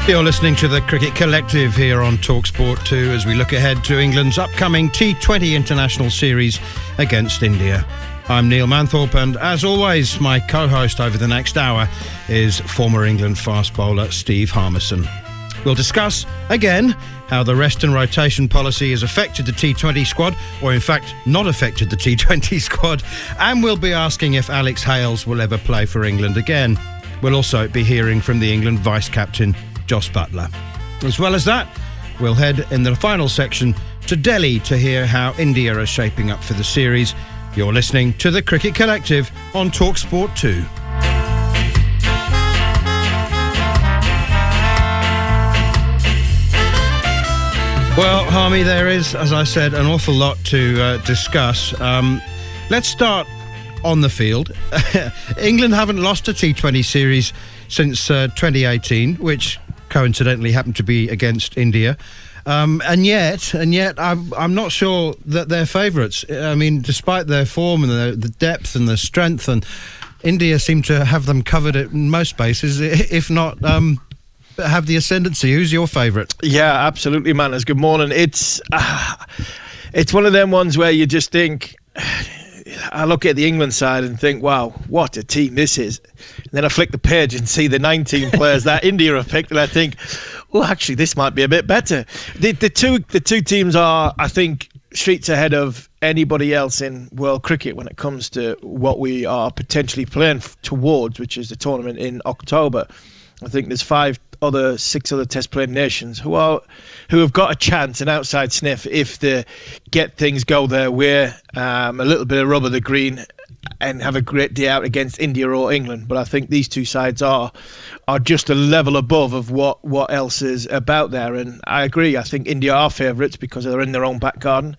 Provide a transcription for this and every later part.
You're listening to the Cricket Collective here on TalkSport 2 as we look ahead to England's upcoming T20 international series against India. I'm Neil Manthorpe, and as always, my co-host over the next hour is former England fast bowler Steve Harmison. We'll discuss, again, how the rest and rotation policy has affected the T20 squad, or in fact not affected the T20 squad, and we'll be asking if Alex Hales will ever play for England again. We'll also be hearing from the England vice-captain Butler. As well as that, we'll head in the final section to Delhi to hear how India are shaping up for the series. You're listening to the Cricket Collective on TalkSport 2. Well, Harmy, there is, as I said, an awful lot to discuss. Let's start on the field. England haven't lost a T20 series since 2018, which coincidentally happened to be against India, and yet I'm not sure that they're favourites. I mean, despite their form and the depth and the strength, and India seem to have them covered at most bases, if not have the ascendancy. Who's your favourite? Yeah, absolutely, Manners. Good morning. It's one of them ones where you just think, I look at the England side and think, wow, what a team this is. And then I flick the page and see the 19 players that India have picked, and I think, well, actually, this might be a bit better. The two teams are, I think, streets ahead of anybody else in world cricket when it comes to what we are potentially playing towards, which is the tournament in October. I think there's six other test playing nations who have got a chance, an outside sniff, if they get things go their way, a little bit of rub of the green, and have a great day out against India or England. But I think these two sides are just a level above of what else is about there. And I agree. I think India are favourites because they're in their own back garden.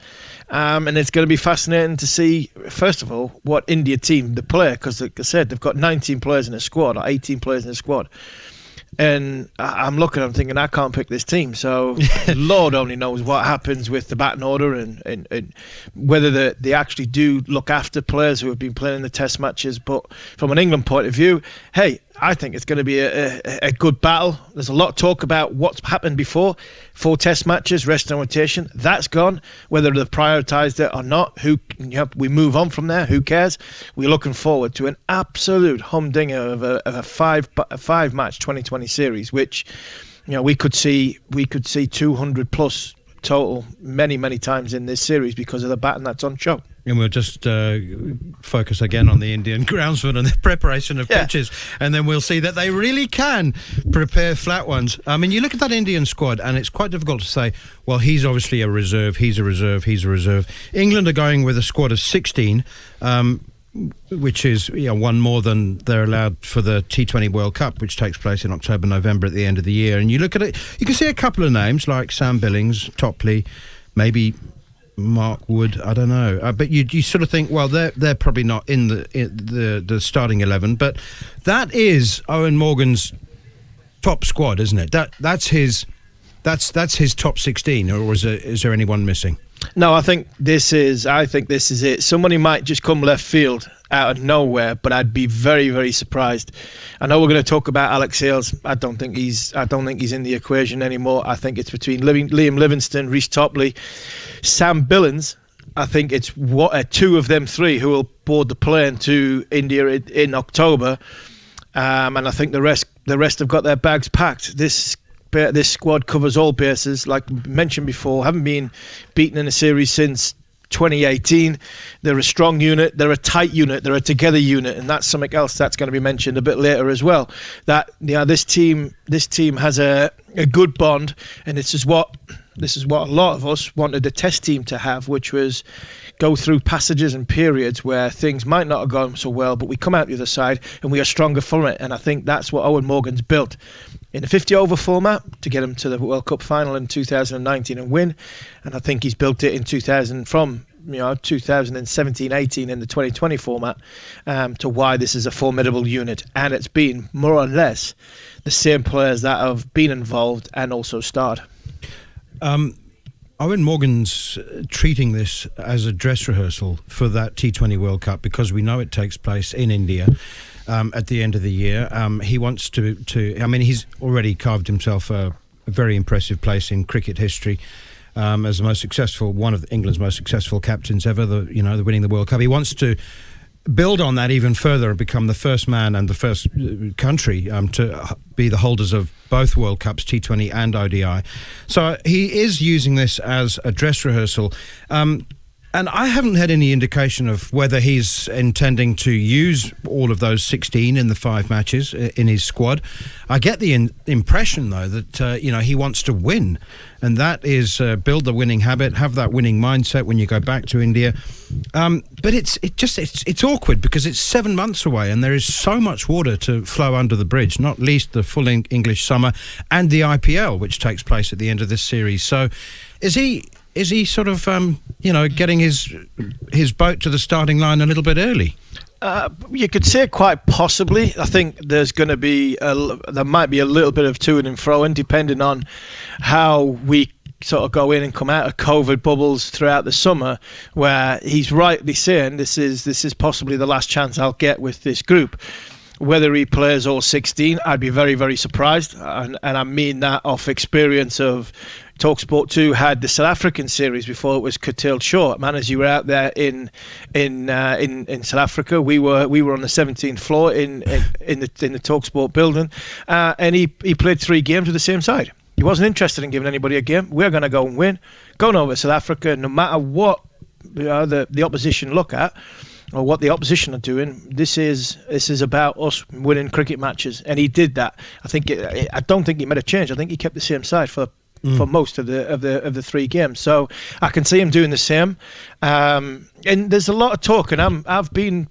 And it's going to be fascinating to see, first of all, what India team they play, because like I said, they've got 19 players in a squad or 18 players in a squad. And I'm thinking, I can't pick this team. So Lord only knows what happens with the batting order and whether they actually do look after players who have been playing in the test matches. But from an England point of view, hey, I think it's going to be a good battle. There's a lot of talk about what's happened before. 4 test matches, rest and rotation. That's gone. Whether they've prioritised it or not, we move on from there. Who cares? We're looking forward to an absolute humdinger of a five-match 2020 series, which we could see 200 plus total many times in this series because of the batting that's on show. And we'll just focus again on the Indian groundsman and the preparation of pitches, and then we'll see that they really can prepare flat ones. I mean, you look at that Indian squad, and it's quite difficult to say, well, he's obviously a reserve, he's a reserve, he's a reserve. England are going with a squad of 16, which is one more than they're allowed for the T20 World Cup, which takes place in October, November at the end of the year. And you look at it, you can see a couple of names like Sam Billings, Topley, maybe Mark Wood, I don't know, but you sort of think, well, they're probably not in the starting 11, but that is Owen Morgan's top squad, isn't it? That's his top 16, or is there anyone missing? No, I think this is it. Somebody might just come left field out of nowhere, but I'd be very, very surprised. I know we're going to talk about Alex Hales. I don't think he's in the equation anymore. I think it's between Liam Livingston, Reece Topley, Sam Billings. I think it's two of them three who will board the plane to India in October, and I think the rest have got their bags packed. This squad covers all bases. Like mentioned before, haven't been beaten in a series since 2018. They're a strong unit, they're a tight unit, they're a together unit, and that's something else that's going to be mentioned a bit later as well. That this team has a good bond, and this is what a lot of us wanted the test team to have, which was go through passages and periods where things might not have gone so well, but we come out the other side and we are stronger from it. And I think that's what Owen Morgan's built in a 50-over format to get him to the World Cup final in 2019 and win. And I think he's built it in 2017-18 in the 2020 format to why this is a formidable unit. And it's been more or less the same players that have been involved and also starred. Owen Morgan's treating this as a dress rehearsal for that T20 World Cup because we know it takes place in India. at the end of the year. He wants to. I mean, he's already carved himself a very impressive place in cricket history. As the most successful, one of England's most successful captains ever, the winning the World Cup. He wants to build on that even further and become the first man and the first country to be the holders of both World Cups, T20 and ODI. So he is using this as a dress rehearsal. And I haven't had any indication of whether he's intending to use all of those 16 in the 5 matches in his squad. I get the impression, though, that he wants to win, and that is build the winning habit, have that winning mindset when you go back to India. But it's awkward because it's 7 months away, and there is so much water to flow under the bridge. Not least the full English summer and the IPL, which takes place at the end of this series. So, is he sort of, getting his boat to the starting line a little bit early? You could say quite possibly. I think there's going to be there might be a little bit of to and fro, and depending on how we sort of go in and come out of COVID bubbles throughout the summer, where he's rightly saying this is possibly the last chance I'll get with this group. Whether he plays all 16, I'd be very, very surprised, and I mean that off experience of TalkSport 2 had the South African series before it was curtailed short. Man, as you were out there in South Africa, we were on the 17th floor in the TalkSport building, and he played 3 games with the same side. He wasn't interested in giving anybody a game. We're going to go and win. Going over to South Africa, no matter what the opposition look at, or what the opposition are doing, this is about us winning cricket matches, and he did that. I don't think he made a change. I think he kept the same side for most of the 3 games. So I can see him doing the same. And there's a lot of talk, and I've been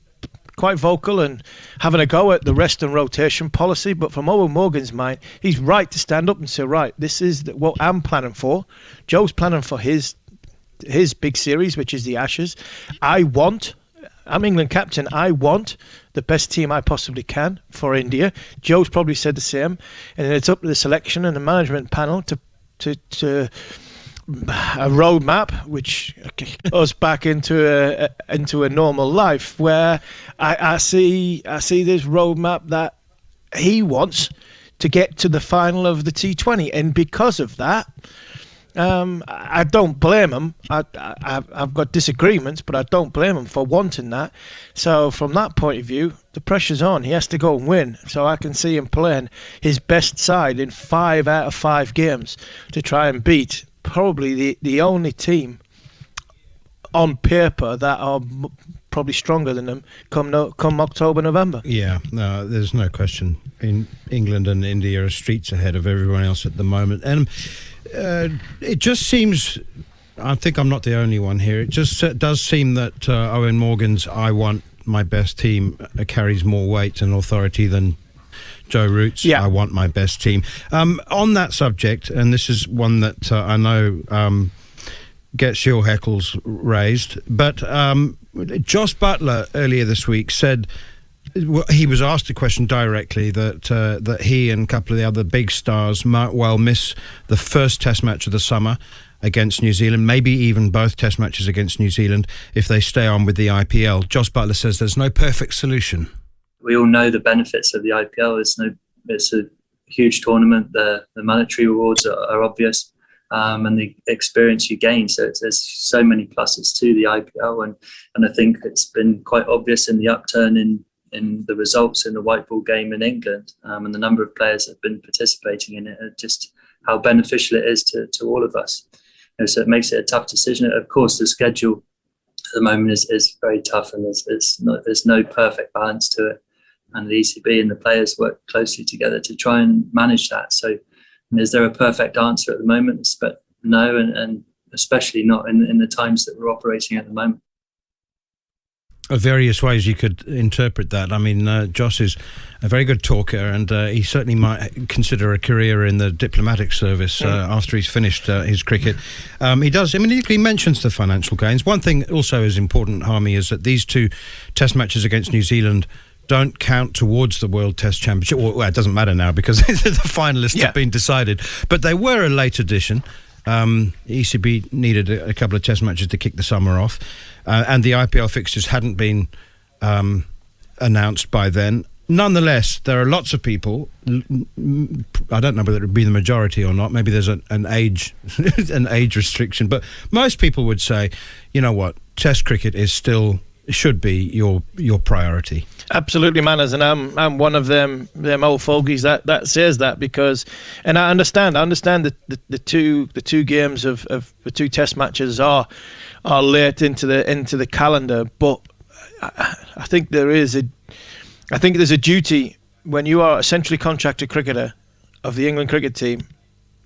quite vocal and having a go at the rest and rotation policy. But from Owen Morgan's mind, he's right to stand up and say, right, this is what I'm planning for. Joe's planning for his big series, which is the Ashes. I'm England captain. I want the best team I possibly can for India. Joe's probably said the same, and it's up to the selection and the management panel to a roadmap which goes back into a normal life, where I see this roadmap that he wants to get to the final of the T20, and because of that, I don't blame him. I've got disagreements, but I don't blame him for wanting that. So from that point of view, the pressure's on. He has to go and win. So I can see him playing his best side in 5 out of 5 games to try and beat probably the only team on paper that are probably stronger than them come October, November. Yeah, no, there's no question. In England and India are streets ahead of everyone else at the moment. And it just seems, I think I'm not the only one here, it just does seem that Owen Morgan's I want my best team carries more weight and authority than Joe Root's I want my best team. On that subject, and this is one that I know gets your heckles raised, but Josh Butler earlier this week said, he was asked a question directly that he and a couple of the other big stars might well miss the first Test match of the summer against New Zealand, maybe even both Test matches against New Zealand if they stay on with the IPL. Josh Butler says there's no perfect solution. We all know the benefits of the IPL. It's a huge tournament. The monetary rewards are obvious, and the experience you gain. So there's so many pluses to the IPL, and I think it's been quite obvious in the upturn in the results in the white ball game in England, and the number of players that have been participating in it, just how beneficial it is to all of us. So it makes it a tough decision. Of course, the schedule at the moment is very tough, and there's no perfect balance to it. And the ECB and the players work closely together to try and manage that. So is there a perfect answer at the moment? But no, and especially not in the times that we're operating at the moment. Various ways you could interpret that. I mean, Josh is a very good talker, and he certainly might consider a career in the diplomatic service after he's finished his cricket. He does. I mean, he mentions the financial gains. One thing also is important, Harmy, is that these 2 Test matches against New Zealand don't count towards the World Test Championship. Well, it doesn't matter now because the finalists have been decided. But they were a late addition. ECB needed a couple of Test matches to kick the summer off, and the IPL fixtures hadn't been announced by then. nonetheless, there are lots of people. I don't know whether it would be the majority or not. Maybe there's an age an age restriction, but most people would say, you know what, Test cricket should be your priority. Absolutely, Manners, and I'm one of them old fogies that says that, because, and I understand that the two games of the 2 Test matches are late into the calendar, but I think there's a duty when you are a centrally contracted cricketer of the England cricket team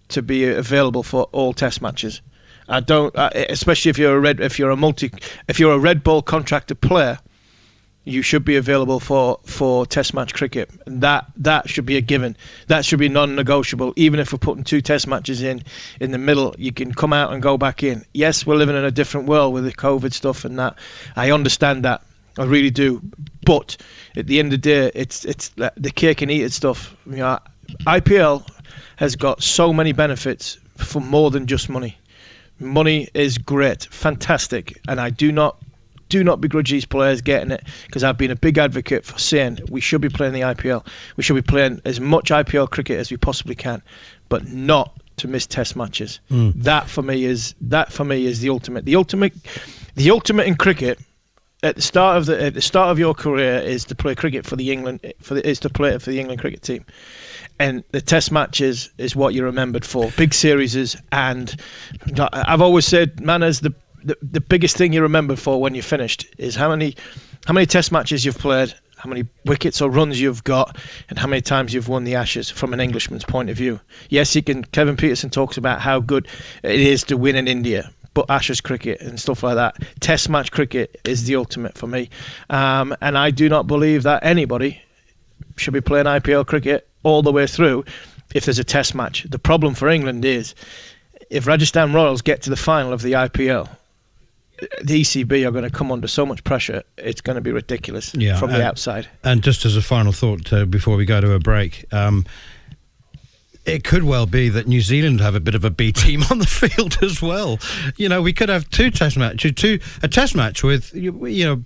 to be available for all Test matches. Especially if you're a red ball contracted player, you should be available for Test match cricket. That should be a given. That should be non-negotiable. Even if we're putting 2 Test matches in the middle, you can come out and go back in. Yes, we're living in a different world with the COVID stuff and that. I understand that. I really do. But at the end of the day, it's the cake and eat it stuff. You know, IPL has got so many benefits for more than just money. Money is great, fantastic, and I do not begrudge these players getting it, because I've been a big advocate for saying we should be playing the IPL. We should be playing as much IPL cricket as we possibly can, but not to miss Test matches. That for me is the ultimate. The ultimate in cricket at the start of your career is to play cricket for the England cricket team. And the Test matches is what you're remembered for. Big series, and I've always said, Manners, the biggest thing you're remembered for when you're finished is how many Test matches you've played, how many wickets or runs you've got, and how many times you've won the Ashes from an Englishman's point of view. Yes, Kevin Peterson talks about how good it is to win in India, but Ashes cricket and stuff like that, Test match cricket is the ultimate for me. And I do not believe that anybody should be playing IPL cricket all the way through if there's a Test match. The problem for England is if Rajasthan Royals get to the final of the IPL, the ECB are going to come under so much pressure, it's going to be ridiculous from the outside. And just as a final thought before we go to a break, it could well be that New Zealand have a bit of a B team on the field as well. You know, we could have a Test match with, you know,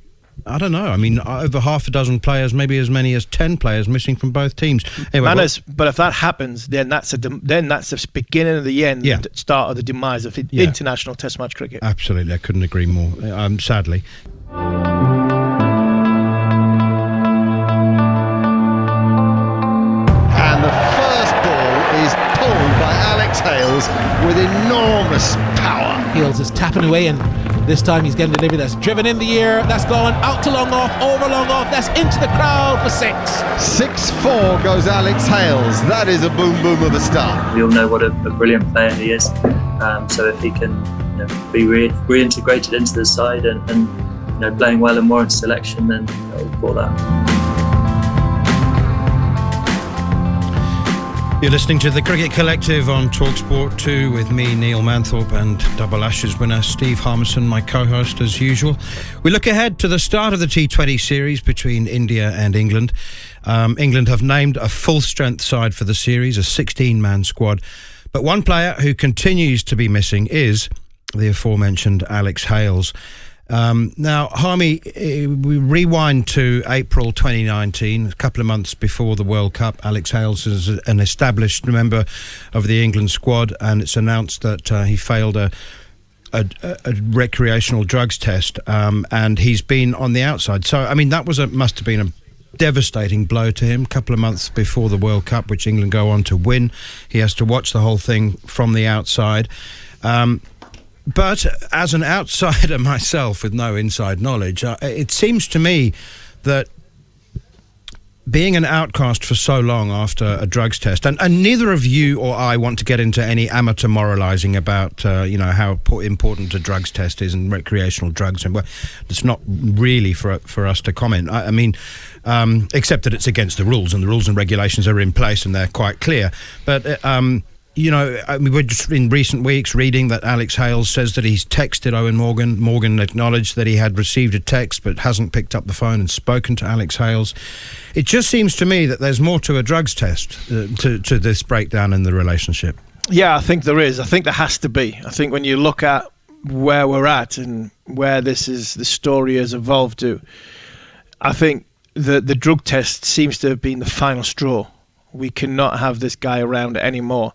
I don't know. I mean, over half a dozen players, maybe as many as 10 players missing from both teams. Anyway, but if that happens, then that's the beginning of the end, start of the demise of international Test match cricket. Absolutely, I couldn't agree more. Sadly. And the first ball is pulled by Alex Hales with enormous power. Hales is tapping away, and this time he's getting delivery that's driven in the air, that's gone out to long off, over long off, that's into the crowd for 6. 6-4 goes Alex Hales. That is a boom boom of a start. We all know what a brilliant player he is. So if he can be reintegrated into the side and playing well and warrant selection, then for that. You're listening to the Cricket Collective on TalkSport 2 with me, Neil Manthorpe, and Double Ashes winner Steve Harmison, my co-host as usual. We look ahead to the start of the T20 series between India and England. England have named a full-strength side for the series, a 16-man squad. But one player who continues to be missing is the aforementioned Alex Hales. Now, Harmy, we rewind to April 2019, a couple of months before the World Cup. Alex Hales is an established member of the England squad, and it's announced that he failed a recreational drugs test, and he's been on the outside. So, I mean, that must have been a devastating blow to him. A couple of months before the World Cup, which England go on to win. He has to watch the whole thing from the outside. But as an outsider myself with no inside knowledge, it seems to me that being an outcast for so long after a drugs test, and neither of you or I want to get into any amateur moralising about how important a drugs test is and recreational drugs, and it's not really for us to comment. I mean, except that it's against the rules, and the rules and regulations are in place and they're quite clear. But we're just in recent weeks reading that Alex Hales says that he's texted Owen Morgan. Morgan acknowledged that he had received a text but hasn't picked up the phone and spoken to Alex Hales. It just seems to me that there's more to a drugs test to this breakdown in the relationship. Yeah, I think there is. I think there has to be. I think when you look at where we're at and where the story has evolved to, I think the drug test seems to have been the final straw. We cannot have this guy around anymore.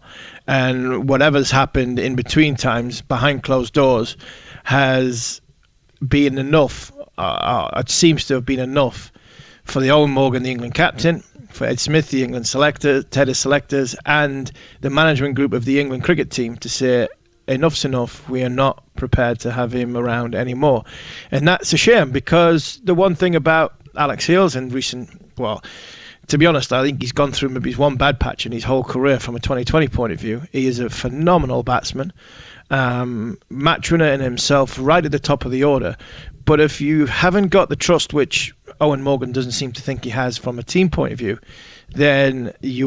And whatever's happened in between times, behind closed doors, has been enough. It seems to have been enough for the Owen Morgan, the England captain, for Ed Smith, the England selector, Tedder selectors, and the management group of the England cricket team to say, enough's enough. We are not prepared to have him around anymore. And that's a shame, because the one thing about Alex Hales in to be honest, I think he's gone through maybe one bad patch in his whole career from a 2020 point of view. He is a phenomenal batsman, match winner in himself, right at the top of the order. But if you haven't got the trust, which Owen Morgan doesn't seem to think he has from a team point of view, then it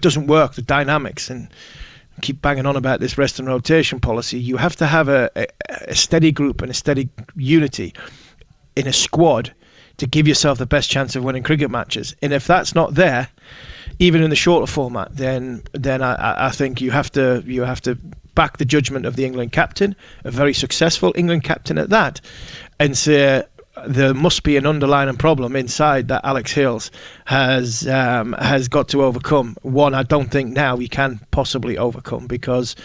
doesn't work, the dynamics. And keep banging on about this rest and rotation policy. You have to have a steady group and a steady unity in a squad to give yourself the best chance of winning cricket matches. And if that's not there, even in the shorter format, then I think you have to back the judgment of the England captain, a very successful England captain at that, and say there must be an underlying problem inside that Alex Hales has got to overcome. One, I don't think now he can possibly overcome, because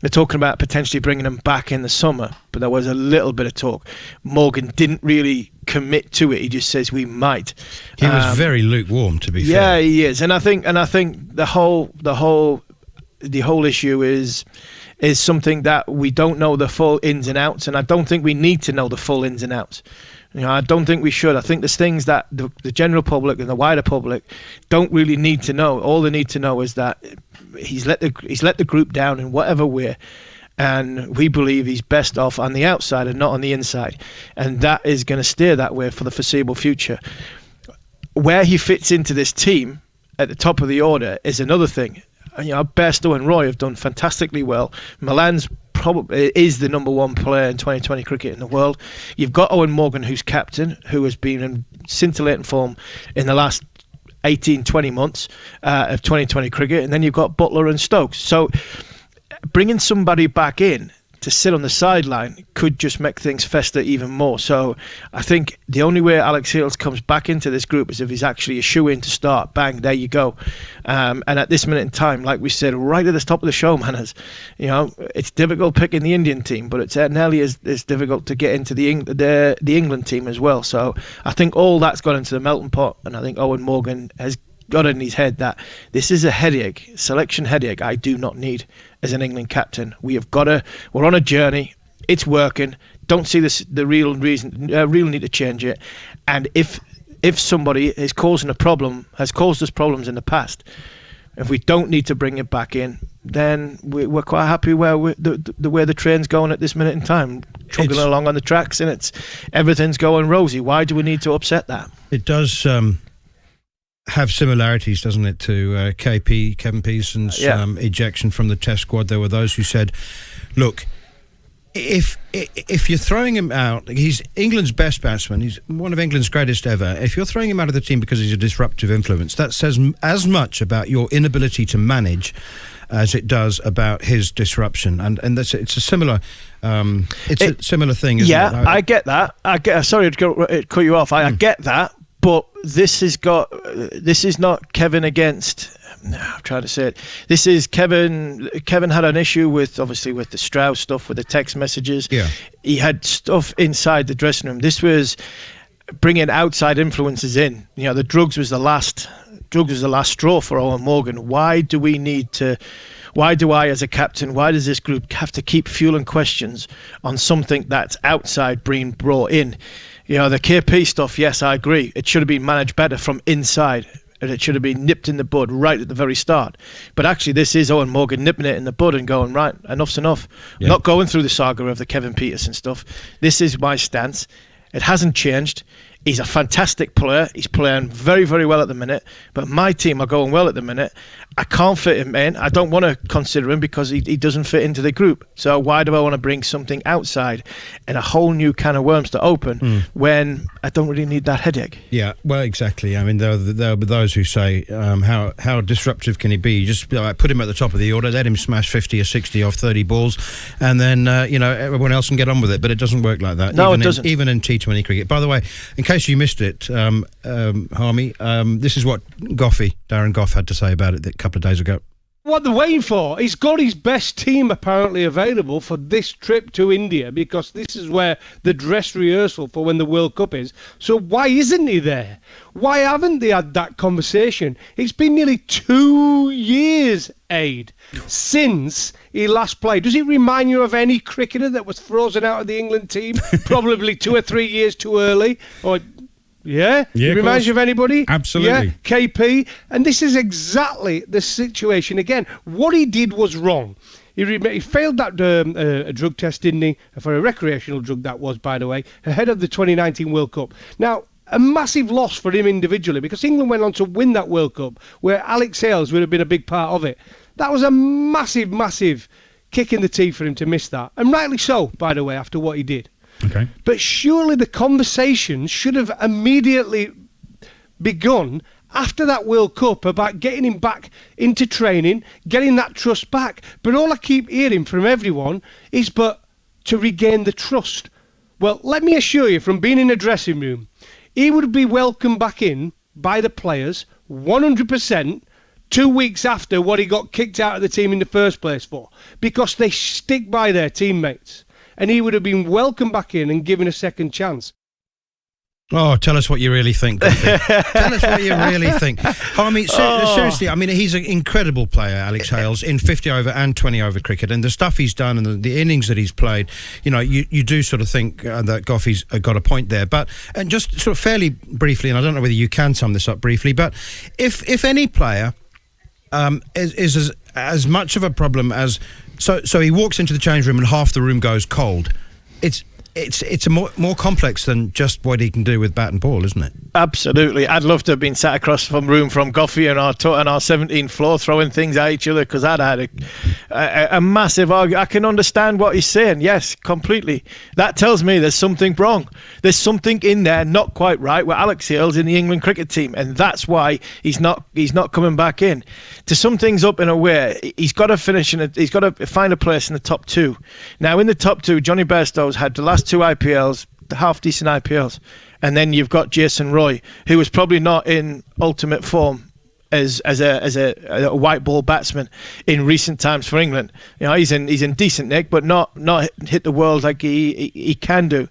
they're talking about potentially bringing him back in the summer, but there was a little bit of talk. Morgan didn't really commit to it. He just says we might. He was very lukewarm, to be fair. Yeah, he is, and I think the whole issue is something that we don't know the full ins and outs, and I don't think we need to know the full ins and outs. I don't think we should. I think there's things that the general public and the wider public don't really need to know. All they need to know is that he's let the group down in whatever way, and we believe he's best off on the outside and not on the inside, and that is going to stay that way for the foreseeable future. Where he fits into this team at the top of the order is another thing. Bairstow and Roy have done fantastically well. Milan's probably is the number one player in 2020 cricket in the world. You've got Owen Morgan, who's captain, who has been in scintillating form in the last 18-20 months of 2020 cricket, and then you've got Butler and Stokes. So bringing somebody back in to sit on the sideline could just make things fester even more. So I think the only way Alex Hales comes back into this group is if he's actually a shoe-in to start. Bang, there you go. And at this minute in time, like we said, right at the top of the show, manners, it's difficult picking the Indian team, but it's nearly as difficult to get into the England team as well. So I think all that's gone into the melting pot, and I think Owen Morgan has got it in his head that this is a selection headache I do not need as an England captain. We're on a journey. It's working. Don't see the real need to change it. And if somebody is causing has caused us problems in the past, if we don't need to bring it back in, then we're quite happy where the way the train's going at this minute in time, chugging along on the tracks, and everything's going rosy. Why do we need to upset that? It does have similarities, doesn't it, to Kevin Pearson's ejection from the Test squad. There were those who said, look, if you're throwing him out, he's England's best batsman, he's one of England's greatest ever. If you're throwing him out of the team because he's a disruptive influence, that says as much about your inability to manage as it does about his disruption. And it's a similar a similar thing, isn't it? I get that. Sorry to cut you off. I get that. But this is not Kevin against. I'm trying to say it. This is Kevin. Kevin had an issue with the Strauss stuff, with the text messages. Yeah. He had stuff inside the dressing room. This was bringing outside influences in. The drugs was the last straw for Owen Morgan. Why do I, as a captain, why does this group have to keep fueling questions on something that's outside being brought in? The KP stuff, yes, I agree. It should have been managed better from inside, and it should have been nipped in the bud right at the very start. But actually, this is Owen Morgan nipping it in the bud and going, right, enough's enough. Yeah. Not going through the saga of the Kevin Peterson stuff. This is my stance. It hasn't changed. He's a fantastic player. He's playing very, very well at the minute. But my team are going well at the minute. I can't fit him in. I don't want to consider him because he doesn't fit into the group. So why do I want to bring something outside and a whole new can of worms to open when I don't really need that headache? Yeah, well, exactly. I mean, there'll be those who say, how disruptive can he be? You just put him at the top of the order, let him smash 50 or 60 off 30 balls, and then, everyone else can get on with it. But it doesn't work like that. No, it doesn't. Even in T20 cricket. By the way, in case you missed it, Harmy, this is what Darren Goff had to say about it a couple of days ago. What they're waiting for, he's got his best team apparently available for this trip to India, because this is where the dress rehearsal for when the World Cup is. So why isn't he there? Why haven't they had that conversation? It's been nearly 2 years, Aid, since he last played. Does it remind you of any cricketer that was frozen out of the England team probably 2 or 3 years too early? Or yeah, it reminds you of anybody? Absolutely. Yeah, KP. And this is exactly the situation again. What he did was wrong. He failed that a drug test, didn't he? For a recreational drug, that was, by the way, ahead of the 2019 World Cup. Now, a massive loss for him individually, because England went on to win that World Cup, where Alex Hales would have been a big part of it. That was a massive, massive kick in the teeth for him to miss that. And rightly so, by the way, after what he did. Okay. But surely the conversation should have immediately begun after that World Cup about getting him back into training, getting that trust back. But all I keep hearing from everyone is but to regain the trust. Well, let me assure you, from being in a dressing room, he would be welcomed back in by the players 100% 2 weeks after what he got kicked out of the team in the first place for, because they stick by their teammates. And he would have been welcomed back in and given a second chance. Oh, tell us what you really think, Goffy. Tell us what you really think. Seriously, I mean, he's an incredible player, Alex Hales, in 50 over and 20 over cricket. And the stuff he's done and the innings that he's played, you do sort of think that Goffy's got a point there. And just sort of fairly briefly, and I don't know whether you can sum this up briefly, but if any player is as much of a problem as... So he walks into the change room and half the room goes cold. It's a more complex than just what he can do with bat and ball, isn't it? Absolutely. I'd love to have been sat across from room from Goffy and our 17th floor throwing things at each other, because I'd had a massive argument. I can understand what he's saying. Yes, completely. That tells me there's something wrong. There's something in there not quite right with Alex Hales in the England cricket team, and that's why he's not coming back in. To sum things up in a way, he's got to he's got to find a place in the top two. Now, in the top two, Johnny Bairstow's had the last two IPLs, the half-decent IPLs, and then you've got Jason Roy, who was probably not in ultimate form as a white ball batsman in recent times for England. He's in decent nick, but not hit the world like he can do.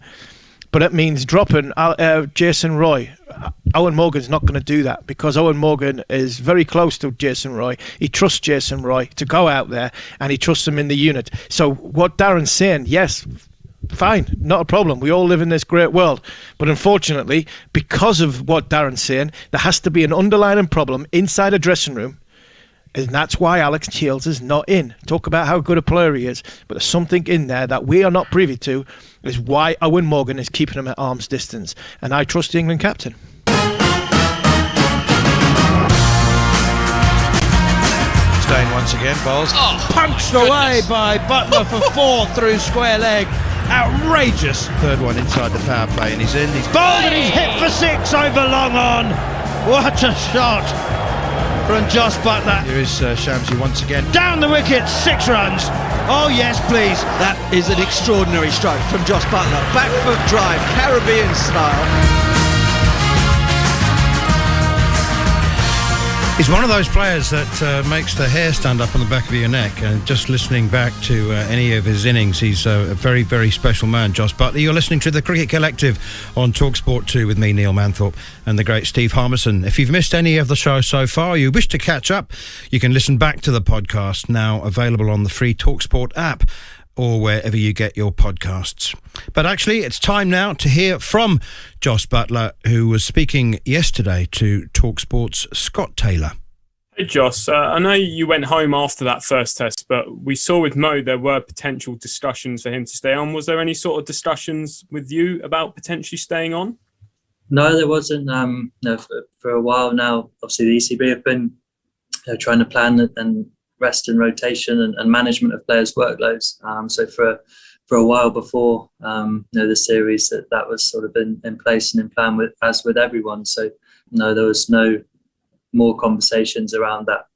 But it means dropping Jason Roy. Owen Morgan's not going to do that, because Owen Morgan is very close to Jason Roy. He trusts Jason Roy to go out there, and he trusts him in the unit. So what Darren's saying, yes, fine, not a problem. We all live in this great world. But unfortunately, because of what Darren's saying, there has to be an underlying problem inside a dressing room. And that's why Alex Hales is not in. Talk about how good a player he is. But there's something in there that we are not privy to, is why Owen Morgan is keeping him at arm's distance. And I trust the England captain. Staying once again, Bowles. Punched away by Butler for 4 through square leg. Outrageous. Third one inside the power play, and he's in. He's bowled and he's hit for 6 over long on. What a shot from Jos Butler. Here is Shamsi once again. Down the wicket, 6 runs. Oh yes, please. That is an extraordinary stroke from Jos Butler. Back foot drive, Caribbean style. He's one of those players that makes the hair stand up on the back of your neck. And just listening back to any of his innings, he's a very, very special man, Jos Butler. You're listening to The Cricket Collective on TalkSport 2 with me, Neil Manthorpe, and the great Steve Harmison. If you've missed any of the show so far, you wish to catch up, you can listen back to the podcast, now available on the free TalkSport app or wherever you get your podcasts. But actually, it's time now to hear from Jos Butler, who was speaking yesterday to TalkSport's Scott Taylor. Hey Jos, I know you went home after that first test, but we saw with Mo there were potential discussions for him to stay on. Was there any sort of discussions with you about potentially staying on? No, there wasn't. No, for a while now, obviously the ECB have been trying to plan and rest and rotation and management of players' workloads. So for a while before the series, that was sort of in place and in plan as with everyone. So no, there was no more conversations around that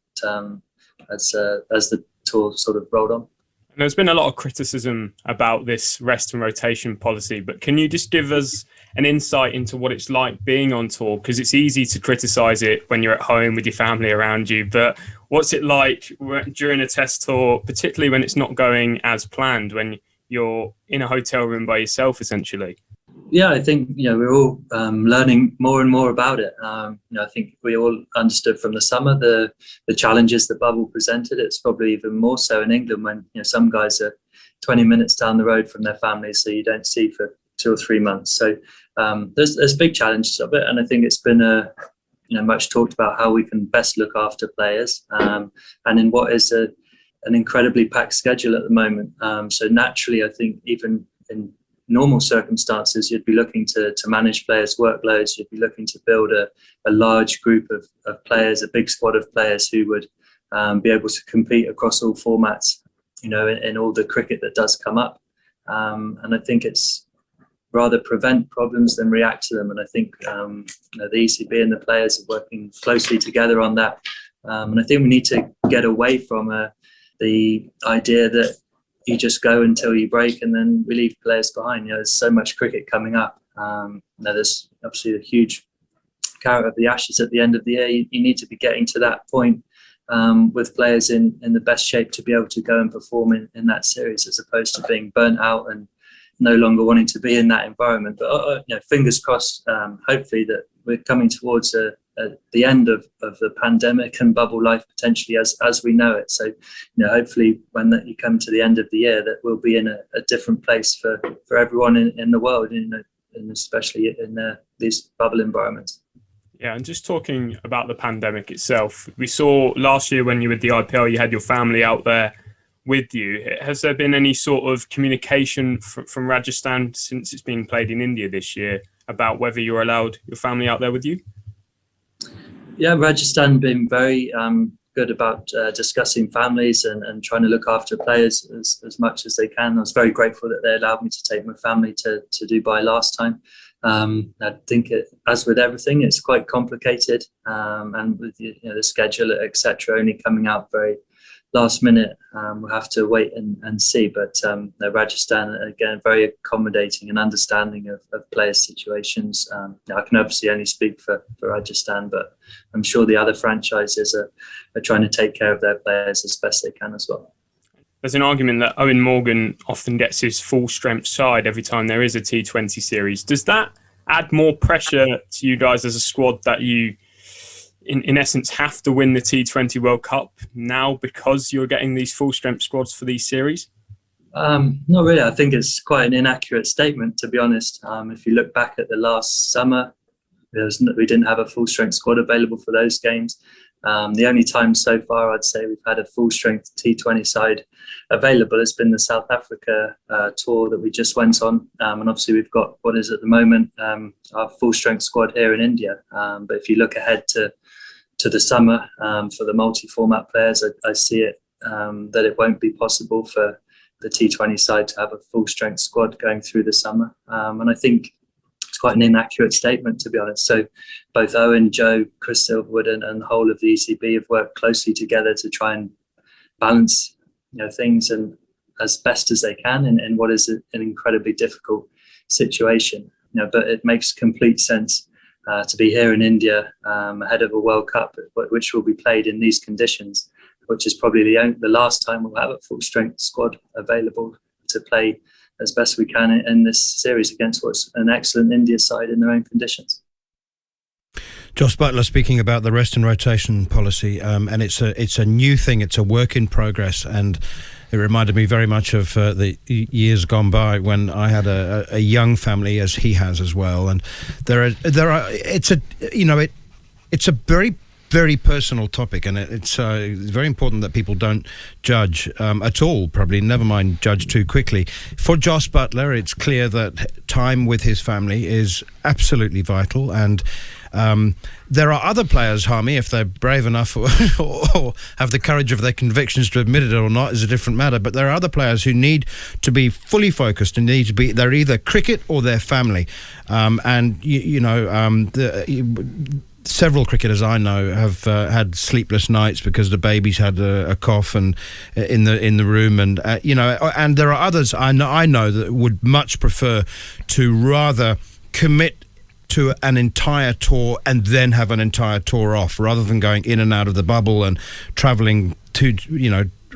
as the tour sort of rolled on. And there's been a lot of criticism about this rest and rotation policy, but can you just give us an insight into what it's like being on tour? Because it's easy to criticise it when you're at home with your family around you, but what's it like during a test tour, particularly when it's not going as planned, when you're in a hotel room by yourself, essentially? Yeah, I think we're all learning more and more about it. I think we all understood from the summer the challenges the bubble presented. It's probably even more so in England when some guys are 20 minutes down the road from their families, so you don't see for 2 or 3 months. So there's big challenges of it, and I think it's been much talked about how we can best look after players, and in what is an incredibly packed schedule at the moment. So naturally, I think even in normal circumstances, you'd be looking to manage players' workloads. You'd be looking to build a large group of players, a big squad of players who would be able to compete across all formats, in all the cricket that does come up. And I think it's rather prevent problems than react to them. And I think the ECB and the players are working closely together on that. And I think we need to get away from the idea that you just go until you break and then we leave players behind. There's so much cricket coming up. There's obviously a huge carrot of the Ashes at the end of the year. You need to be getting to that point with players in the best shape to be able to go and perform in that series, as opposed to being burnt out and no longer wanting to be in that environment. But fingers crossed, hopefully that we're coming towards the end of the pandemic and bubble life potentially as we know it. So hopefully when you come to the end of the year, that we'll be in a different place for everyone in the world, and especially in these bubble environments. Yeah, and just talking about the pandemic itself, we saw last year when you were at the IPL, you had your family out there with you. Has there been any sort of communication from Rajasthan since it's being played in India this year about whether you're allowed your family out there with you? Yeah, Rajasthan been very good about discussing families and trying to look after players as much as they can. I was very grateful that they allowed me to take my family to Dubai last time. I think as with everything, it's quite complicated, and with the schedule, etc., only coming out very last minute, we'll have to wait and see. But Rajasthan, again, very accommodating and understanding of players' situations. I can obviously only speak for Rajasthan, but I'm sure the other franchises are trying to take care of their players as best they can as well. There's an argument that Owen Morgan often gets his full strength side every time there is a T20 series. Does that add more pressure to you guys as a squad that you, in essence, have to win the T20 World Cup now because you're getting these full strength squads for these series? Not really. I think it's quite an inaccurate statement, to be honest. If you look back at the last summer, we didn't have a full strength squad available for those games. The only time so far I'd say we've had a full strength T20 side available has been the South Africa tour that we just went on. And obviously we've got what is at the moment our full strength squad here in India. But if you look ahead to the summer for the multi-format players, I see it that it won't be possible for the T20 side to have a full strength squad going through the summer. And I think it's quite an inaccurate statement, to be honest. So both Owen, Joe, Chris Silverwood and the whole of the ECB have worked closely together to try and balance things and as best as they can in what is an incredibly difficult situation. But it makes complete sense to be here in India ahead of a World Cup, which will be played in these conditions, which is probably the last time we'll have a full strength squad available to play as best we can in this series against what's an excellent India side in their own conditions. Jos Butler speaking about the rest and rotation policy, and it's a new thing. It's a work in progress, and it reminded me very much of the years gone by when I had a young family, as he has as well. And it's a very very personal topic, and it's very important that people don't judge at all, probably, never mind judge too quickly. For Jos Butler, it's clear that time with his family is absolutely vital, and there are other players, Harmy, if they're brave enough or have the courage of their convictions to admit it or not is a different matter, but there are other players who need to be fully focused and need to be, they're either cricket or their family. Several cricketers I know have had sleepless nights because the baby's had a cough and in the room, and and there are others I know that would much prefer to rather commit to an entire tour and then have an entire tour off, rather than going in and out of the bubble and travelling to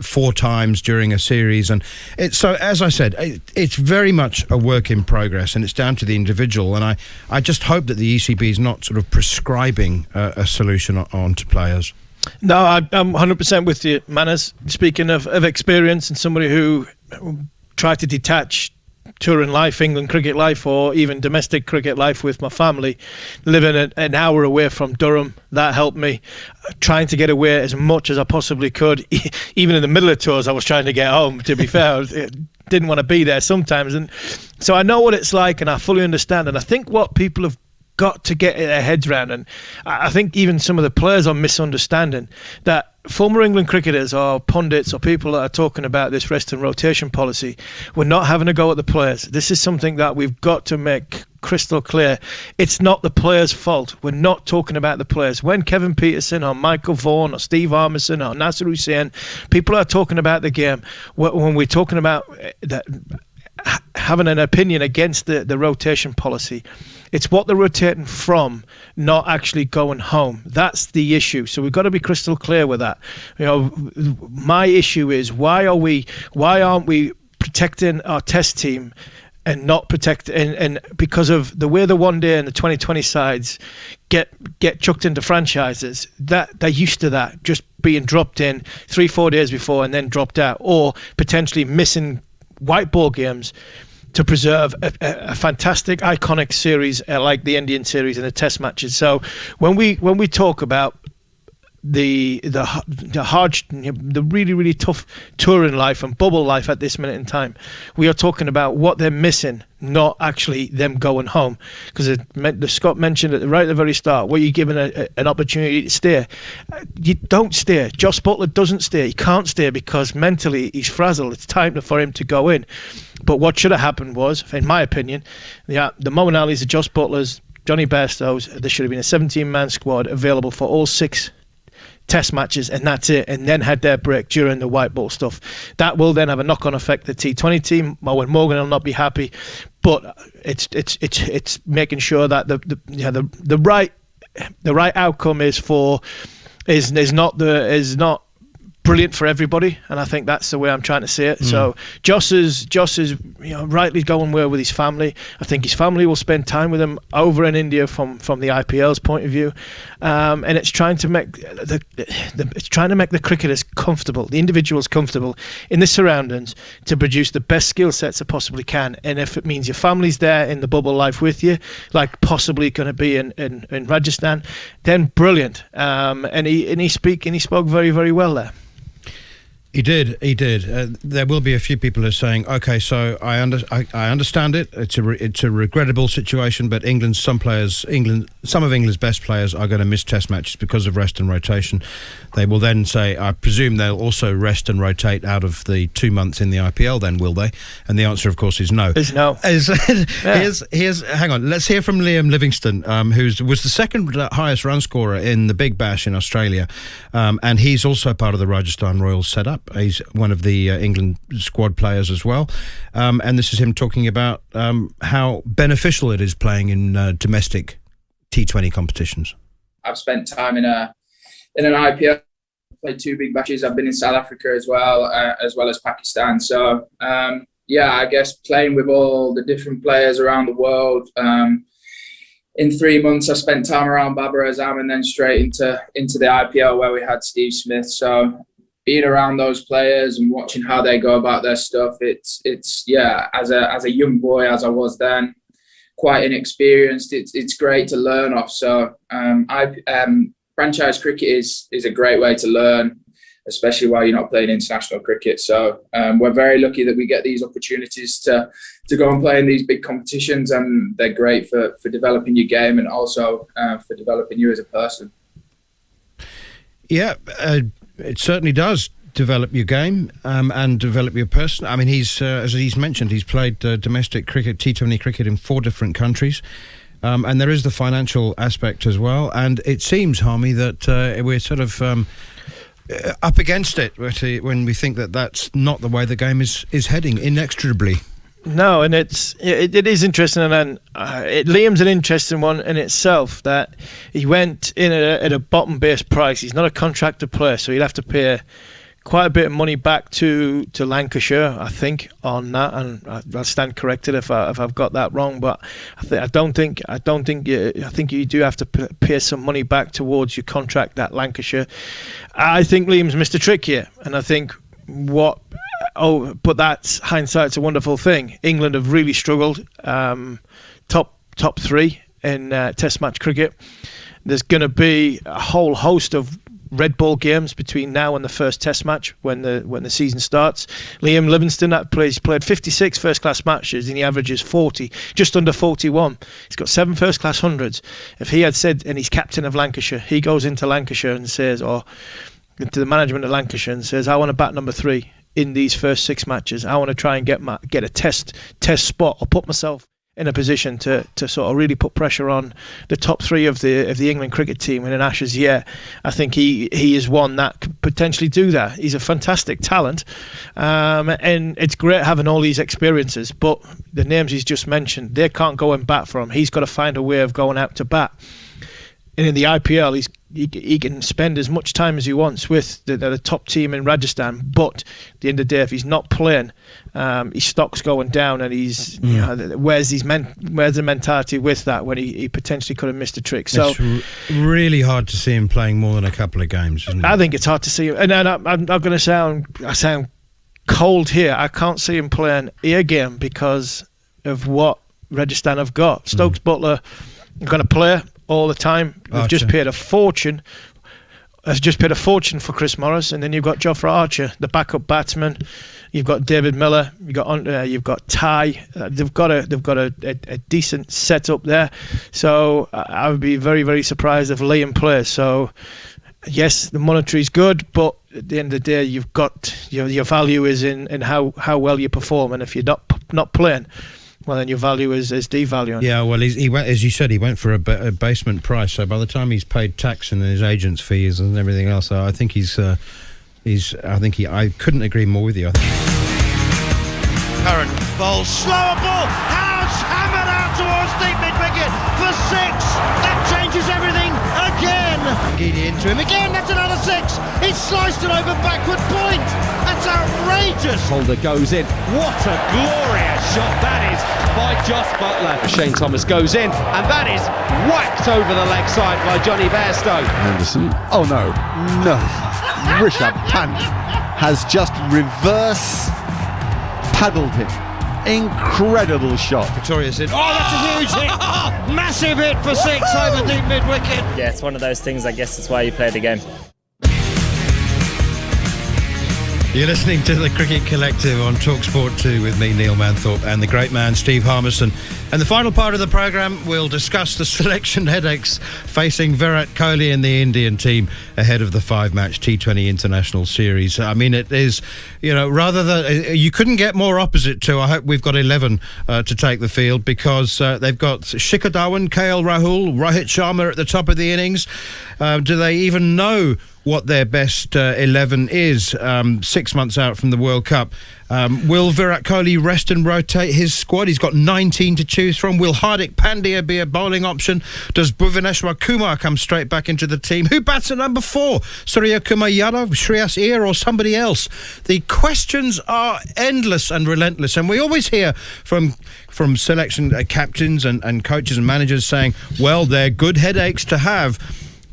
4 times during a series. And so, as I said, it's very much a work in progress, and it's down to the individual. And I just hope that the ECB is not sort of prescribing a solution on to players. No, I'm 100% with you, Manners. Speaking of experience and somebody who tried to detach touring life, England cricket life, or even domestic cricket life with my family, living an hour away from Durham, that helped me. Trying to get away as much as I possibly could. Even in the middle of tours, I was trying to get home, to be fair. I didn't want to be there sometimes. And so I know what it's like, and I fully understand. And I think what people have got to get their heads around, and I think even some of the players are misunderstanding, that former England cricketers or pundits or people that are talking about this rest and rotation policy, we're not having a go at the players. This is something that we've got to make crystal clear. It's not the players' fault. We're not talking about the players. When Kevin Peterson or Michael Vaughan or Steve Armisen or Nasser Hussain, people are talking about the game, when we're talking about that, having an opinion against the rotation policy, it's what they're rotating from, not actually going home. That's the issue. So we've got to be crystal clear with that. My issue is why aren't we protecting our test team and not protect, and because of the way the one day and the 2020 sides get chucked into franchises, that they're used to that, just being dropped in 3-4 days before and then dropped out, or potentially missing white ball games to preserve a fantastic iconic series like the Indian series and the test matches. So when we talk about the hard, the really, really tough touring life and bubble life at this minute in time, we are talking about what they're missing, not actually them going home. Because Scott mentioned right at the very start, were you given an opportunity to stay? You don't stay. Jos Butler doesn't stay. He can't stay because mentally he's frazzled. It's time for him to go in. But what should have happened was, in my opinion, the Moeen Alis, the Jos Butlers, Johnny Bairstows, there should have been a 17-man squad available for all 6 test matches, and that's it, and then had their break during the white ball stuff. That will then have a knock-on effect. The T20 team, Owen Morgan will not be happy, but it's making sure that the right outcome is not brilliant for everybody, and I think that's the way I'm trying to see it. So Jos is rightly going well with his family. I think his family will spend time with him over in India from the IPL's point of view, and it's trying to make the cricketers comfortable, the individuals comfortable in the surroundings, to produce the best skill sets they possibly can. And if it means your family's there in the bubble life with you, like possibly going to be in Rajasthan, then brilliant. And he spoke very, very well there. He did. There will be a few people who are saying, okay, so I understand it. It's a regrettable situation, but some of England's best players are going to miss test matches because of rest and rotation. They will then say, I presume they'll also rest and rotate out of the 2 months in the IPL then, will they? And the answer, of course, is no. Is no. Hang on, let's hear from Liam Livingston, who was the second highest run scorer in the Big Bash in Australia, and he's also part of the Rajasthan Royals setup. He's one of the England squad players as well, and this is him talking about how beneficial it is playing in domestic T20 competitions. I've spent time in an IPL, played 2 big matches. I've been in South Africa as well as Pakistan. So I guess playing with all the different players around the world. In 3 months, I spent time around Babar Azam and then straight into the IPL where we had Steve Smith. So being around those players and watching how they go about their stuff, it's as a young boy, as I was then, quite inexperienced, it's great to learn off. So franchise cricket is a great way to learn, especially while you're not playing international cricket. So we're very lucky that we get these opportunities to go and play in these big competitions, and they're great for developing your game and also for developing you as a person. Yeah, it certainly does develop your game and develop your person. I mean, he's as he's mentioned, he's played domestic cricket, T20 cricket in 4 different countries. And there is the financial aspect as well. And it seems, Harmy, that we're sort of up against it when we think that that's not the way the game is heading inexorably. No, and it is interesting, and Liam's an interesting one in itself, that he went in at a bottom-based price. He's not a contracted player, so he'd have to pay quite a bit of money back to Lancashire, I think, on that, and I'll stand corrected if I've got that wrong. But I think you do have to pay some money back towards your contract at Lancashire. I think Liam's missed a trick here, and I think but that's hindsight's a wonderful thing. England have really struggled, top 3 in Test match cricket. There's going to be a whole host of red ball games between now and the first Test match when the season starts. Liam Livingston played 56 first class matches and he averages 40, just under 41. He's got 7 first class hundreds. If he had said, and he's captain of Lancashire, he goes into Lancashire and says, or into the management of Lancashire and says, I want to bat number 3 in these first 6 matches. I want to try and get a test spot, or put myself in a position to sort of really put pressure on the top 3 of the England cricket team in an Ashes year. I think he is one that could potentially do that. He's a fantastic talent, and it's great having all these experiences, but the names he's just mentioned, they can't go and bat for him. He's got to find a way of going out to bat. And in the IPL, he can spend as much time as he wants with the top team in Rajasthan. But at the end of the day, if he's not playing, his stock's going down, and where's the mentality with that when he potentially could have missed a trick? So it's really hard to see him playing more than a couple of games, isn't it? I think it's hard to see him, and I'm not going to sound cold here. I can't see him playing a game because of what Rajasthan have got. Stokes Butler are going to play all the time. They've just paid a fortune. Has just paid a fortune for Chris Morris, and then you've got Jofra Archer, the backup batsman. You've got David Miller. You've got Ty. They've got a decent setup there. So I would be very, very surprised if Liam plays. So yes, the monetary is good, but at the end of the day, you've got your value is in how well you perform, and if you're not playing, well, then your value is devaluing. Yeah, well, he went, as you said, he went for a basement price. So by the time he's paid tax and his agent's fees and everything else, I think I couldn't agree more with you. Current ball, slower ball, House hammered out towards deep mid-wicket for 6. That changes everything again. Gini into him again, that's another 6. He's sliced it over backward point. That's outrageous. Holder goes in. What a glorious shot that is by Josh Butler. Shane Thomas goes in, and that is whacked over the leg side by Johnny Bairstow. Anderson. Oh no. Rishabh Pant has just reverse paddled him. Incredible shot. Victoria's in. Oh, that's a huge hit. Massive hit for 6 over deep mid-wicket. Yeah, it's one of those things, I guess that's why you play the game. You're listening to the Cricket Collective on TalkSport 2 with me, Neil Manthorpe, and the great man, Steve Harmison. And the final part of the programme, we'll discuss the selection headaches facing Virat Kohli and the Indian team ahead of the 5-match T20 International Series. I mean, it is, rather than... You couldn't get more opposite to. I hope we've got 11 to take the field, because they've got Shikhar Dhawan, KL Rahul, Rohit Sharma at the top of the innings. Do they even know what their best 11 is 6 months out from the World Cup? Will Virat Kohli rest and rotate his squad? He's got 19 to choose from. Will Hardik Pandya be a bowling option? Does Bhuvaneshwar Kumar come straight back into the team? Who bats at number 4? Surya Kumar Yadav, Shreyas Iyer, or somebody else? The questions are endless and relentless, and we always hear from selection captains and coaches and managers saying, well, they're good headaches to have.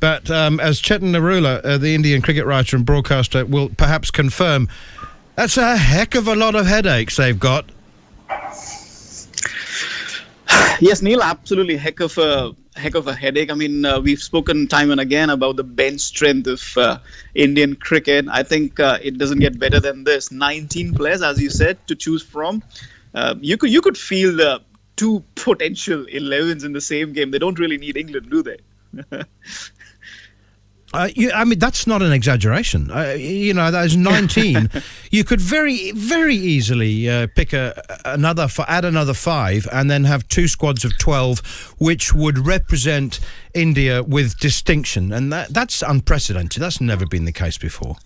But as Chetan Narula, the Indian cricket writer and broadcaster, will perhaps confirm, that's a heck of a lot of headaches they've got. Yes, Neil, absolutely heck of a headache. I mean, we've spoken time and again about the bench strength of Indian cricket. I think it doesn't get better than this. 19 players, as you said, to choose from. You could feel the two potential 11s in the same game. They don't really need England, do they? I mean, that's not an exaggeration. Those 19, you could very, very easily pick add another 5, and then have 2 squads of 12, which would represent India with distinction, and that's unprecedented. That's never been the case before.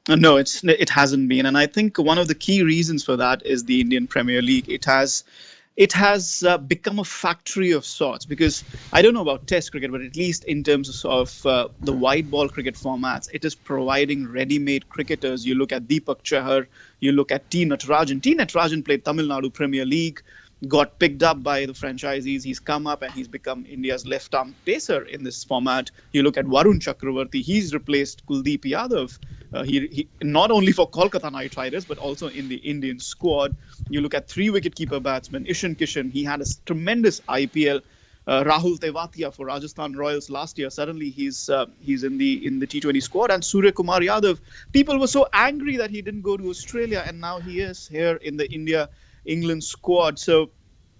No, it hasn't been, and I think one of the key reasons for that is the Indian Premier League. It has become a factory of sorts, because I don't know about Test cricket, but at least in terms of the white ball cricket formats, it is providing ready-made cricketers. You look at Deepak Chahar, you look at T. Natarajan. T. Natarajan played Tamil Nadu Premier League, got picked up by the franchisees. He's come up and he's become India's left-arm pacer in this format. You look at Varun Chakravarti. He's replaced Kuldeep Yadav. He not only for Kolkata Knight Riders, but also in the Indian squad. You look at 3 wicketkeeper batsmen, Ishm Kishan. He had a tremendous IPL. Rahul Tewatia for Rajasthan Royals last year. Suddenly he's in the T20 squad. And Surya Kumar Yadav. People were so angry that he didn't go to Australia, and now he is here in the England squad. So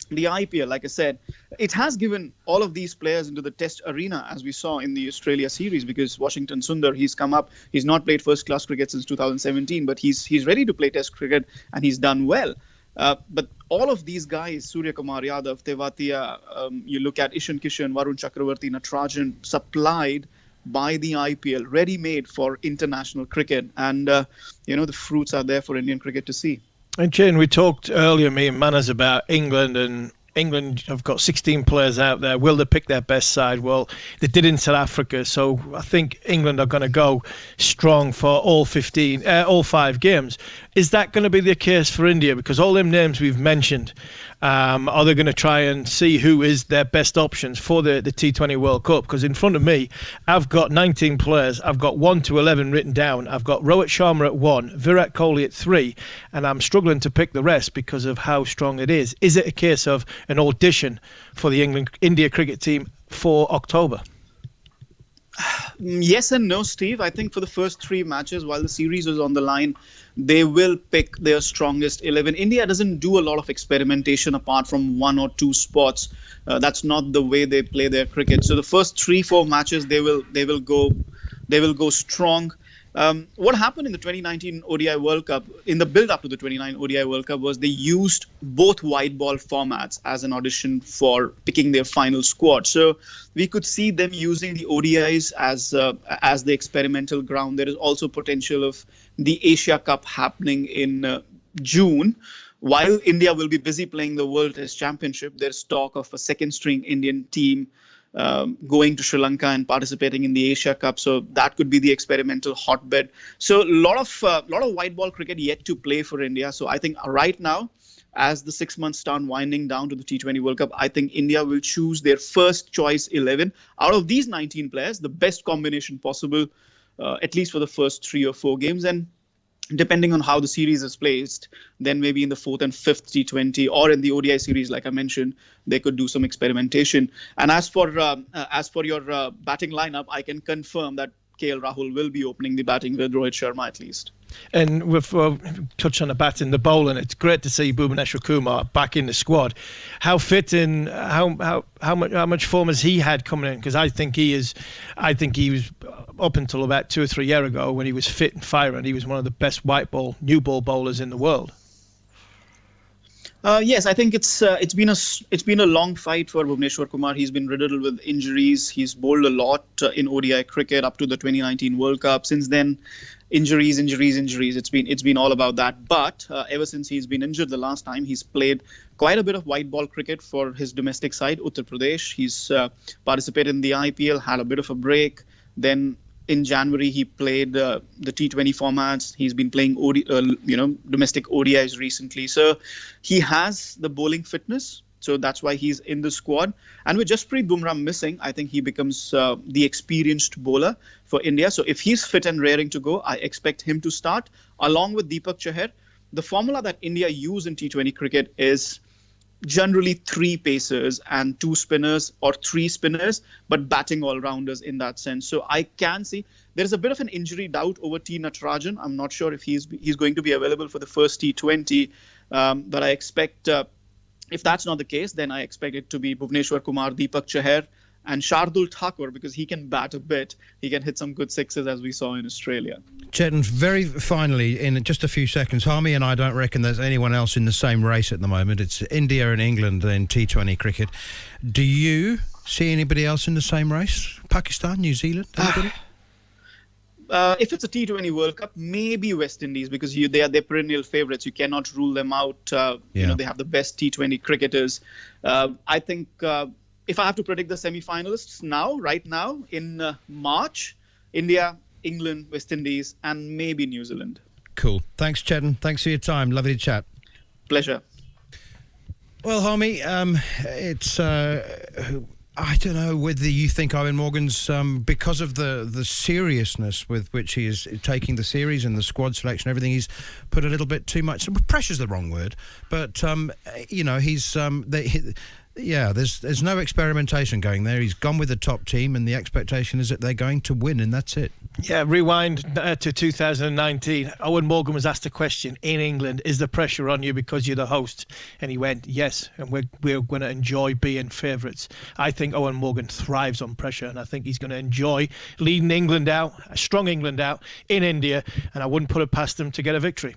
the IPL, like I said, it has given all of these players into the Test arena, as we saw in the Australia series, because Washington Sundar, he's come up. He's not played first-class cricket since 2017, but he's ready to play Test cricket, and he's done well. But all of these guys, Surya Kumar Yadav, Tewatia, you look at Ishan Kishan, Varun Chakravarti, Natarajan, supplied by the IPL, ready-made for international cricket. And, the fruits are there for Indian cricket to see. And Jane, we talked earlier, me and Manners, about England, and England have got 16 players out there. Will they pick their best side? Well, they did in South Africa, so I think England are going to go strong for all 5 games. Is that going to be the case for India? Because all them names we've mentioned, are they going to try and see who is their best options for the T20 World Cup? Because in front of me, I've got 19 players. I've got 1 to 11 written down. I've got Rohit Sharma at 1, Virat Kohli at 3, and I'm struggling to pick the rest because of how strong it is. Is it a case of an audition for the India cricket team for October? Yes and no, Steve. I think for the first 3 matches, while the series is on the line, they will pick their strongest 11. India doesn't do a lot of experimentation apart from 1 or 2 spots. That's not the way they play their cricket. So the first 3-4 matches, they will go strong. What happened in the 2019 ODI World Cup, in the build-up to the 2019 ODI World Cup, was they used both white ball formats as an audition for picking their final squad. So we could see them using the ODIs as the experimental ground. There is also potential of the Asia Cup happening in June. While India will be busy playing the World Test Championship, there's talk of a second-string Indian team going to Sri Lanka and participating in the Asia Cup, so that could be the experimental hotbed. So a lot of white ball cricket yet to play for India. So I think right now, as the 6 months start winding down to the T20 World Cup, I think India will choose their first choice 11 out of these 19 players, the best combination possible, at least for the first 3 or 4 games. And depending on how the series is placed, then maybe in the 4th and 5th T20 or in the ODI series, like I mentioned, they could do some experimentation. And as for your batting lineup, I can confirm that KL Rahul will be opening the batting with Rohit Sharma at least. And we've touched on the batting, the bowling. It's great to see Bhuvaneshwar Kumar back in the squad. How fit and how much form has he had coming in? Because I think he was up until about 2 or 3 years ago when he was fit and firing. He was one of the best new ball bowlers in the world. Yes, I think it's been a long fight for Bhuvaneshwar Kumar. He's been riddled with injuries. He's bowled a lot in ODI cricket up to the 2019 World Cup. Since then, injuries. It's been all about that. But ever since he's been injured the last time, he's played quite a bit of white ball cricket for his domestic side, Uttar Pradesh. He's participated in the IPL, had a bit of a break. Then in January, he played the T20 formats. He's been playing domestic ODIs recently. So he has the bowling fitness. So that's why he's in the squad. And with Jasprit Bumrah missing, I think he becomes the experienced bowler for India. So if he's fit and raring to go, I expect him to start along with Deepak Chahar. The formula that India use in T20 cricket is generally 3 pacers and 2 spinners or 3 spinners, but batting all-rounders in that sense. So I can see there's a bit of an injury doubt over T. Natarajan. I'm not sure if he's going to be available for the first T20, but I expect, if that's not the case, then I expect it to be Bhuvneshwar Kumar, Deepak Chahar, and Shardul Thakur, because he can bat a bit. He can hit some good sixes, as we saw in Australia. Chetan, very finally, in just a few seconds, Harmy and I don't reckon there's anyone else in the same race at the moment. It's India and England in T20 cricket. Do you see anybody else in the same race? Pakistan, New Zealand, anybody? If it's a T20 World Cup, maybe West Indies, because they're perennial favourites. You cannot rule them out. They have the best T20 cricketers. I think if I have to predict the semi-finalists right now in March, India, England, West Indies, and maybe New Zealand. Cool. Thanks, Chetan. Thanks for your time. Lovely to chat. Pleasure. Well, Harmy, it's... I don't know whether you think Owen Morgan's, because of the seriousness with which he is taking the series and the squad selection, everything, he's put a little bit too much. Pressure's the wrong word, but he's there's no experimentation going there. He's gone with the top team, and the expectation is that they're going to win, and that's it. Yeah, rewind to 2019. Owen Morgan was asked a question in England: "Is the pressure on you because you're the host?" And he went, "Yes, and we're going to enjoy being favourites." I think Owen Morgan thrives on pressure, and I think he's going to enjoy leading England out, a strong England out in India, and I wouldn't put it past them to get a victory.